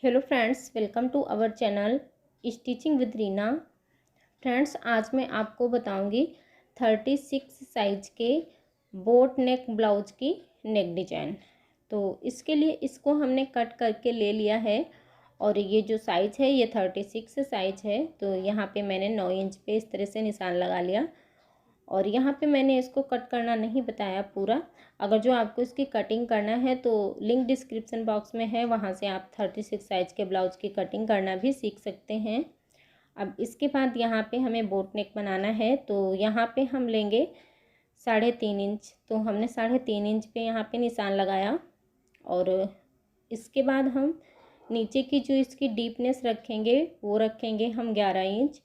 Hello friends, welcome to our channel stitching with Reena. Friends, आज मैं आपको बताऊंगी 36 साइज के बोट नेक ब्लाउज की नेक डिजाइन। तो इसके लिए इसको हमने कट करके ले लिया है और ये जो साइज़ है ये 36 साइज है। तो यहाँ पे मैंने 9 इंच पे इस तरह से निशान लगा लिया और यहाँ पे मैंने इसको कट करना नहीं बताया पूरा। अगर जो आपको इसकी कटिंग करना है तो लिंक डिस्क्रिप्शन बॉक्स में है, वहाँ से आप 36 साइज़ के ब्लाउज की कटिंग करना भी सीख सकते हैं। अब इसके बाद यहाँ पे हमें बोट नेक बनाना है, तो यहाँ पे हम लेंगे 3.5 इंच। तो हमने 3.5 इंच पे यहाँ पे निशान लगाया और इसके बाद हम नीचे की जो इसकी डीपनेस रखेंगे वो रखेंगे हम 11 इंच।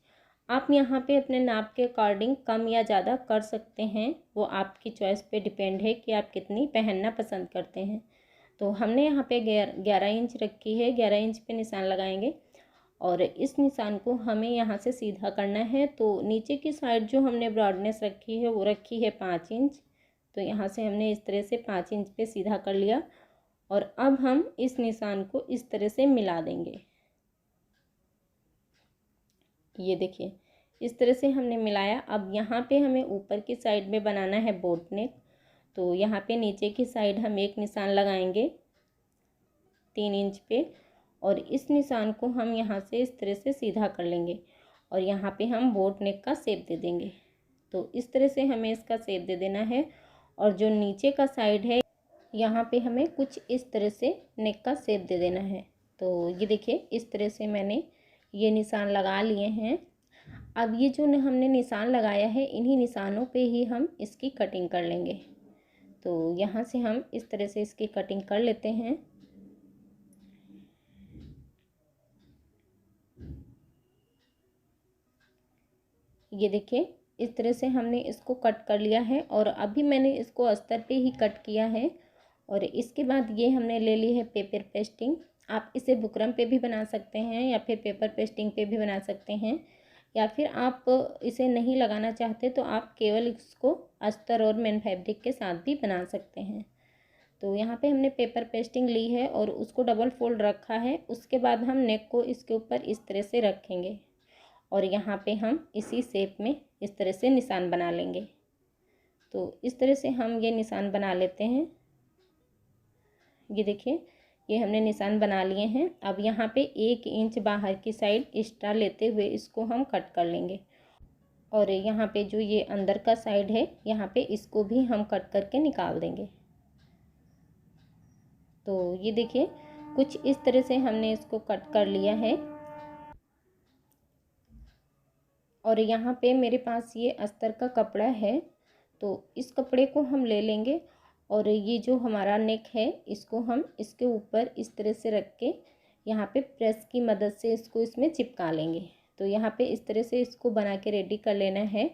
आप यहाँ पे अपने नाप के अकॉर्डिंग कम या ज़्यादा कर सकते हैं, वो आपकी चॉइस पे डिपेंड है कि आप कितनी पहनना पसंद करते हैं। तो हमने यहाँ पे 11 इंच रखी है, 11 इंच पे निशान लगाएंगे और इस निशान को हमें यहाँ से सीधा करना है। तो नीचे की साइड जो हमने ब्रॉडनेस रखी है वो रखी है 5 इंच। तो यहाँ से हमने इस तरह से 5 इंच पे सीधा कर लिया और अब हम इस निशान को इस तरह से मिला देंगे। ये देखिए, इस तरह से हमने मिलाया। अब यहाँ पे हमें ऊपर की साइड में बनाना है बोट नेक। तो यहाँ पे नीचे की साइड हम एक निशान लगाएंगे 3 इंच पे और इस निशान को हम यहाँ से इस तरह से सीधा कर लेंगे और यहाँ पे हम बोट नेक का शेप दे देंगे। तो इस तरह से हमें इसका शेप दे देना है और जो नीचे का साइड है यहाँ पे हमें कुछ इस तरह से नेक का शेप दे देना है। तो ये देखिए, इस तरह से मैंने ये निशान लगा लिए हैं। अब ये जो हमने निशान लगाया है, इन्हीं निशानों पे ही हम इसकी कटिंग कर लेंगे। तो यहाँ से हम इस तरह से इसकी कटिंग कर लेते हैं। ये देखिए, इस तरह से हमने इसको कट कर लिया है और अभी मैंने इसको अस्तर पे ही कट किया है। और इसके बाद ये हमने ले ली है पेपर पेस्टिंग। आप इसे बुकरम पे भी बना सकते हैं या फिर पेपर पेस्टिंग पे भी बना सकते हैं, या फिर आप इसे नहीं लगाना चाहते तो आप केवल इसको अस्तर और मेन फैब्रिक के साथ भी बना सकते हैं। तो यहाँ पे हमने पेपर पेस्टिंग ली है और उसको डबल फोल्ड रखा है। उसके बाद हम नेक को इसके ऊपर इस तरह से रखेंगे और यहाँ पे हम इसी शेप में इस तरह से निशान बना लेंगे। तो इस तरह से हम ये निशान बना लेते हैं। ये देखिए, ये हमने निशान बना लिए हैं। अब यहाँ पे 1 इंच बाहर की साइड एक्स्ट्रा लेते हुए इसको हम कट कर लेंगे और यहाँ पे जो ये अंदर का साइड है यहाँ पे इसको भी हम कट करके निकाल देंगे। तो ये देखिए, कुछ इस तरह से हमने इसको कट कर लिया है और यहाँ पे मेरे पास ये अस्तर का कपड़ा है। तो इस कपड़े को हम ले लेंगे और ये जो हमारा नेक है इसको हम इसके ऊपर इस तरह से रख के यहाँ पे प्रेस की मदद से इसको इसमें चिपका लेंगे। तो यहाँ पे इस तरह से इसको बना के रेडी कर लेना है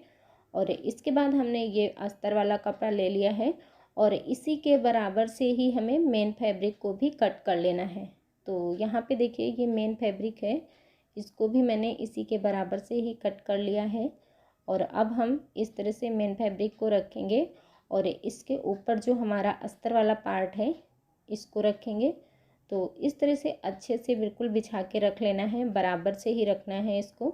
और इसके बाद हमने ये अस्तर वाला कपड़ा ले लिया है और इसी के बराबर से ही हमें मेन फैब्रिक को भी कट कर लेना है। तो यहाँ पे देखिए, ये मेन फैब्रिक है, इसको भी मैंने इसी के बराबर से ही कट कर लिया है और अब हम इस तरह से मेन फैब्रिक को रखेंगे और इसके ऊपर जो हमारा अस्तर वाला पार्ट है इसको रखेंगे। तो इस तरह से अच्छे से बिल्कुल बिछा के रख लेना है, बराबर से ही रखना है इसको।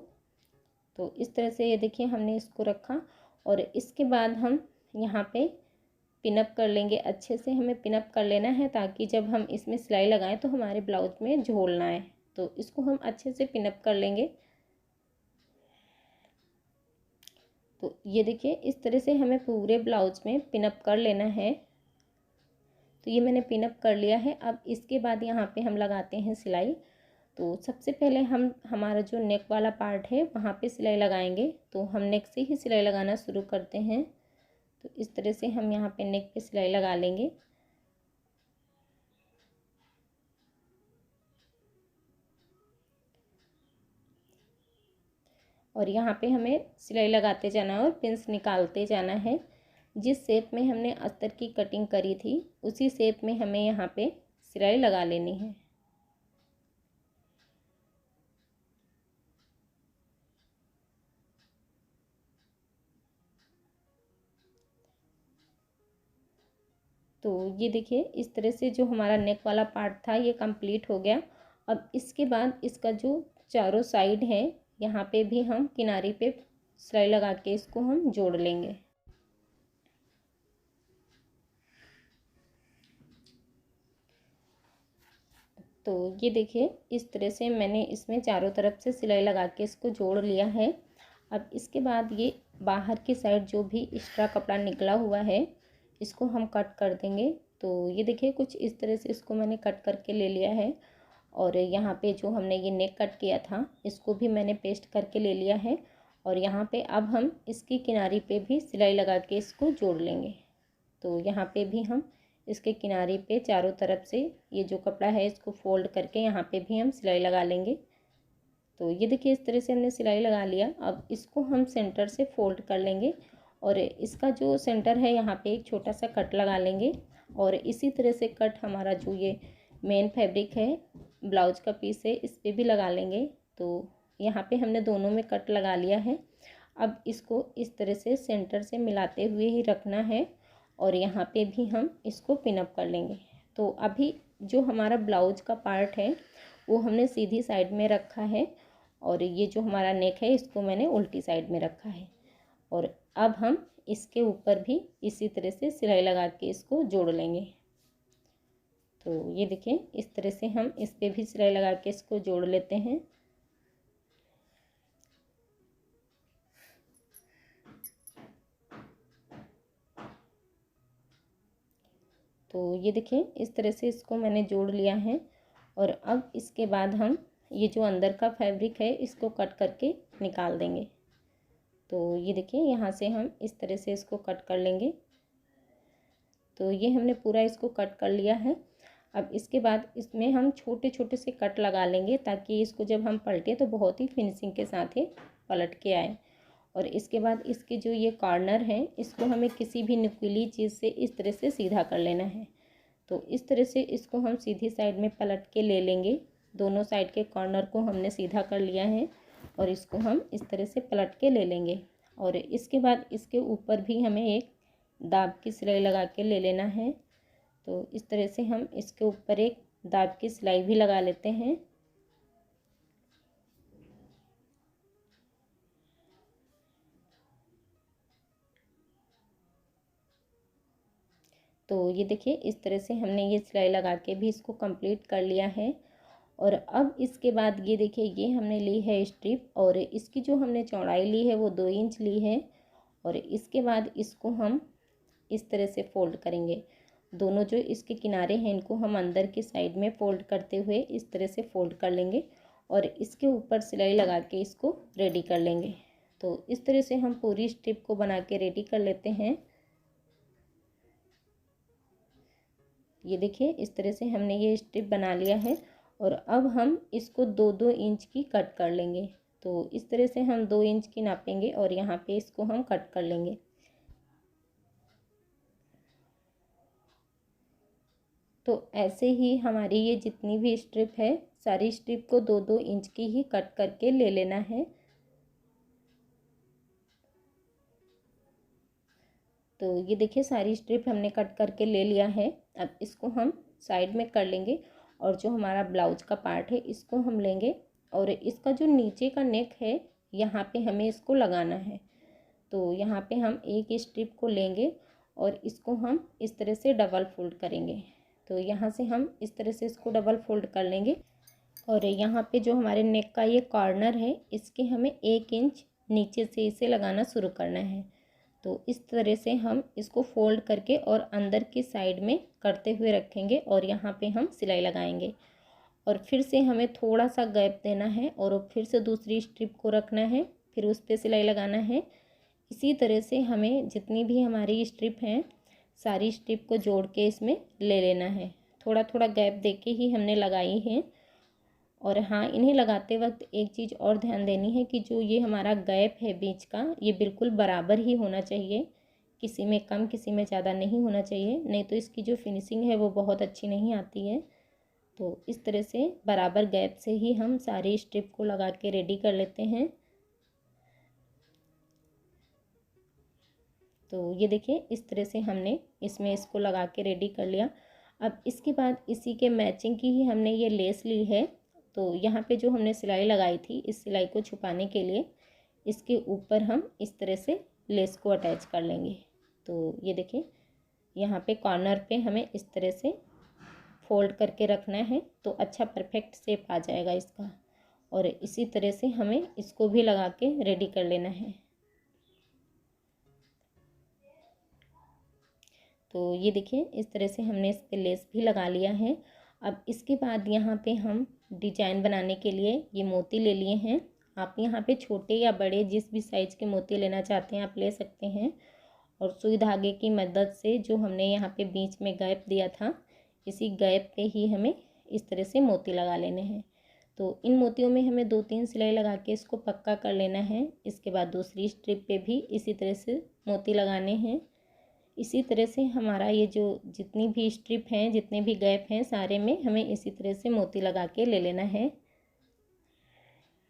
तो इस तरह से ये देखिए, हमने इसको रखा और इसके बाद हम यहाँ पे पिनअप कर लेंगे। अच्छे से हमें पिनअप कर लेना है ताकि जब हम इसमें सिलाई लगाएं तो हमारे ब्लाउज में झोल ना आए। तो इसको हम अच्छे से पिनअप कर लेंगे। तो ये देखिए, इस तरह से हमें पूरे ब्लाउज में पिनअप कर लेना है। तो ये मैंने पिनअप कर लिया है। अब इसके बाद यहाँ पे हम लगाते हैं सिलाई। तो सबसे पहले हम हमारा जो नेक वाला पार्ट है वहाँ पे सिलाई लगाएंगे। तो हम नेक से ही सिलाई लगाना शुरू करते हैं। तो इस तरह से हम यहाँ पे नेक पे सिलाई लगा लेंगे। और यहाँ पे हमें सिलाई लगाते जाना है और पिंस निकालते जाना है। जिस शेप में हमने अस्तर की कटिंग करी थी उसी शेप में हमें यहाँ पे सिलाई लगा लेनी है। तो ये देखिए, इस तरह से जो हमारा नेक वाला पार्ट था ये कंप्लीट हो गया। अब इसके बाद इसका जो चारों साइड है यहाँ पे भी हम किनारे पे सिलाई लगा के इसको हम जोड़ लेंगे। तो ये देखिए इस तरह से मैंने इसमें चारों तरफ से सिलाई लगा के इसको जोड़ लिया है। अब इसके बाद ये बाहर की साइड जो भी एक्स्ट्रा कपड़ा निकला हुआ है इसको हम कट कर देंगे। तो ये देखिए कुछ इस तरह से इसको मैंने कट करके ले लिया है। और यहाँ पे जो हमने ये नेक कट किया था इसको भी मैंने पेस्ट करके ले लिया है। और यहाँ पे अब हम इसकी किनारी पे भी सिलाई लगा के इसको जोड़ लेंगे। तो यहाँ पे भी हम इसके किनारे पे चारों तरफ से ये जो कपड़ा है इसको फोल्ड करके यहाँ पे भी हम सिलाई लगा लेंगे। तो ये देखिए इस तरह से हमने सिलाई लगा लिया। अब इसको हम सेंटर से फोल्ड कर लेंगे और इसका जो सेंटर है यहाँ पे एक छोटा सा कट लगा लेंगे। और इसी तरह से कट हमारा जो ये मेन फैब्रिक है ब्लाउज का पीस है इस पर भी लगा लेंगे। तो यहाँ पे हमने दोनों में कट लगा लिया है। अब इसको इस तरह से सेंटर से मिलाते हुए ही रखना है और यहाँ पे भी हम इसको पिनअप कर लेंगे। तो अभी जो हमारा ब्लाउज का पार्ट है वो हमने सीधी साइड में रखा है और ये जो हमारा नेक है इसको मैंने उल्टी साइड में रखा है। और अब हम इसके ऊपर भी इसी तरह से सिलाई लगा के इसको जोड़ लेंगे। तो ये देखिए इस तरह से हम इस पर भी सिलाई लगा के इसको जोड़ लेते हैं। तो ये देखिए इस तरह से इसको मैंने जोड़ लिया है। और अब इसके बाद हम ये जो अंदर का फैब्रिक है इसको कट करके निकाल देंगे। तो ये देखिए यहाँ से हम इस तरह से इसको कट कर लेंगे। तो ये हमने पूरा इसको कट कर लिया है। अब इसके बाद इसमें हम छोटे छोटे से कट लगा लेंगे ताकि इसको जब हम पलटें तो बहुत ही फिनिशिंग के साथ ही पलट के आए। और इसके बाद इसके जो ये कॉर्नर है इसको हमें किसी भी नुकीली चीज़ से इस तरह से सीधा कर लेना है। तो इस तरह से इसको हम सीधी साइड में पलट के ले लेंगे। दोनों साइड के कॉर्नर को हमने सीधा कर लिया है और इसको हम इस तरह से पलट के ले लेंगे। और इसके बाद इसके ऊपर भी हमें एक दाब की सिलाई लगा के ले लेना है। तो इस तरह से हम इसके ऊपर एक दाब की सिलाई भी लगा लेते हैं। तो ये देखिए इस तरह से हमने ये सिलाई लगा के भी इसको कंप्लीट कर लिया है। और अब इसके बाद ये देखिए ये हमने ली है स्ट्रिप और इसकी जो हमने चौड़ाई ली है वो 2 इंच ली है। और इसके बाद इसको हम इस तरह से फोल्ड करेंगे। दोनों जो इसके किनारे हैं इनको हम अंदर की साइड में फोल्ड करते हुए इस तरह से फोल्ड कर लेंगे और इसके ऊपर सिलाई लगा के इसको रेडी कर लेंगे। तो इस तरह से हम पूरी स्ट्रिप को बना के रेडी कर लेते हैं। ये देखिए इस तरह से हमने ये स्ट्रिप बना लिया है। और अब हम इसको 2-2 इंच की कट कर लेंगे। तो इस तरह से हम 2 इंच की नापेंगे और यहाँ पे इसको हम कट कर लेंगे। तो ऐसे ही हमारी ये जितनी भी स्ट्रिप है सारी स्ट्रिप को 2-2 इंच की ही कट करके ले लेना है। तो ये देखिए सारी स्ट्रिप हमने कट करके ले लिया है। अब इसको हम साइड में कर लेंगे और जो हमारा ब्लाउज का पार्ट है इसको हम लेंगे और इसका जो नीचे का नेक है यहाँ पे हमें इसको लगाना है। तो यहाँ पे हम एक स्ट्रिप को लेंगे और इसको हम इस तरह से डबल फोल्ड करेंगे। तो यहाँ से हम इस तरह से इसको डबल फोल्ड कर लेंगे और यहाँ पे जो हमारे नेक का ये कॉर्नर है इसके हमें 1 इंच नीचे से इसे लगाना शुरू करना है। तो इस तरह से हम इसको फोल्ड करके और अंदर की साइड में करते हुए रखेंगे और यहाँ पे हम सिलाई लगाएंगे। और फिर से हमें थोड़ा सा गैप देना है और फिर से दूसरी स्ट्रिप को रखना है, फिर उस पर सिलाई लगाना है। इसी तरह से हमें जितनी भी हमारी स्ट्रिप हैं सारी स्ट्रिप को जोड़ के इसमें ले लेना है। थोड़ा थोड़ा गैप दे के ही हमने लगाई है। और हाँ, इन्हें लगाते वक्त एक चीज़ और ध्यान देनी है कि जो ये हमारा गैप है बीच का ये बिल्कुल बराबर ही होना चाहिए। किसी में कम किसी में ज़्यादा नहीं होना चाहिए, नहीं तो इसकी जो फिनिशिंग है वो बहुत अच्छी नहीं आती है। तो इस तरह से बराबर गैप से ही हम सारी स्ट्रिप को लगा के रेडी कर लेते हैं। तो ये देखिए इस तरह से हमने इसमें इसको लगा के रेडी कर लिया। अब इसके बाद इसी के मैचिंग की ही हमने ये लेस ली है तो यहाँ पे जो हमने सिलाई लगाई थी, इस सिलाई को छुपाने के लिए इसके ऊपर हम इस तरह से लेस को अटैच कर लेंगे। तो ये देखिए, यहाँ पे कॉर्नर पे हमें इस तरह से फोल्ड करके रखना है, तो अच्छा परफेक्ट शेप आ जाएगा इसका। और इसी तरह से हमें इसको भी लगा के रेडी कर लेना है। तो ये देखिए, इस तरह से हमने इस पे लेस भी लगा लिया है। अब इसके बाद यहाँ पे हम डिजाइन बनाने के लिए ये मोती ले लिए हैं। आप यहाँ पे छोटे या बड़े जिस भी साइज़ के मोती लेना चाहते हैं आप ले सकते हैं। और सुई धागे की मदद से जो हमने यहाँ पे बीच में गैप दिया था, इसी गैप पे ही हमें इस तरह से मोती लगा लेने हैं। तो इन मोतियों में हमें 2-3 सिलाई लगा के इसको पक्का कर लेना है। इसके बाद दूसरी स्ट्रिप पे भी इसी तरह से मोती लगाने हैं। इसी तरह से हमारा ये जो जितनी भी स्ट्रिप हैं, जितने भी गैप हैं, सारे में हमें इसी तरह से मोती लगा के ले लेना है।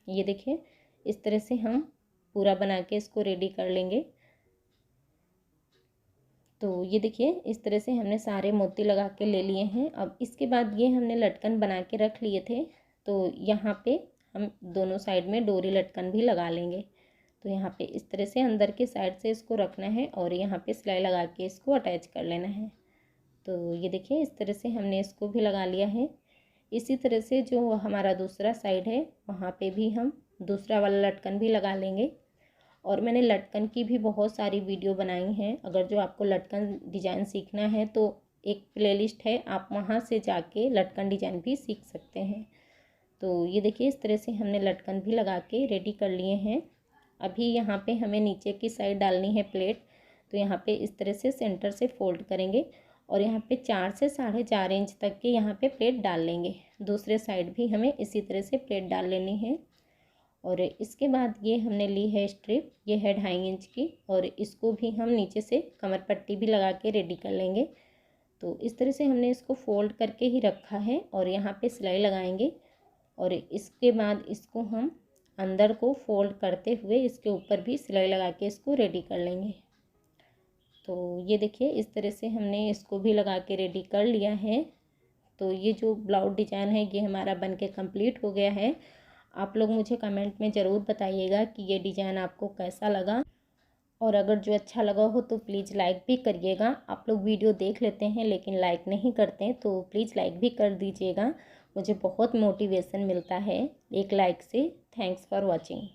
ये देखिए, इस तरह से हम पूरा बना के इसको रेडी कर लेंगे। तो ये देखिए, इस तरह से हमने सारे मोती लगा के ले लिए हैं। अब इसके बाद ये हमने लटकन बना के रख लिए थे, तो यहाँ पे हम दोनों साइड में डोरी लटकन भी लगा लेंगे। तो यहाँ पे इस तरह से अंदर के साइड से इसको रखना है और यहाँ पे सिलाई लगा के इसको अटैच कर लेना है। तो ये देखिए, इस तरह से हमने इसको भी लगा लिया है। इसी तरह से जो हमारा दूसरा साइड है, वहाँ पे भी हम दूसरा वाला लटकन भी लगा लेंगे। और मैंने लटकन की भी बहुत सारी वीडियो बनाई हैं। अगर जो आपको लटकन डिज़ाइन सीखना है तो एक प्लेलिस्ट है, आप वहाँ से जाके लटकन डिज़ाइन भी सीख सकते हैं। तो ये देखिए, इस तरह से हमने लटकन भी लगा के रेडी कर लिए हैं। अभी यहाँ पे हमें नीचे की साइड डालनी है प्लेट। तो यहाँ पे इस तरह से सेंटर से फोल्ड करेंगे और यहाँ पे 4 से 4.5 इंच तक के यहाँ पे प्लेट डाल लेंगे। दूसरे साइड भी हमें इसी तरह से प्लेट डाल लेनी है। और इसके बाद ये हमने ली है स्ट्रिप, ये है 2.5 इंच की, और इसको भी हम नीचे से कमर पट्टी भी लगा के रेडी कर लेंगे। तो इस तरह से हमने इसको फोल्ड करके ही रखा है और यहाँ पे सिलाई लगाएंगे। और इसके बाद इसको हम अंदर को फोल्ड करते हुए इसके ऊपर भी सिलाई लगा के इसको रेडी कर लेंगे। तो ये देखिए, इस तरह से हमने इसको भी लगा के रेडी कर लिया है। तो ये जो ब्लाउज डिज़ाइन है ये हमारा बन के कम्प्लीट हो गया है। आप लोग मुझे कमेंट में ज़रूर बताइएगा कि ये डिज़ाइन आपको कैसा लगा, और अगर जो अच्छा लगा हो तो प्लीज़ लाइक भी करिएगा। आप लोग वीडियो देख लेते हैं लेकिन लाइक नहीं करते हैं, तो प्लीज़ लाइक भी कर दीजिएगा। मुझे बहुत मोटिवेशन मिलता है एक लाइक से। Thanks for watching.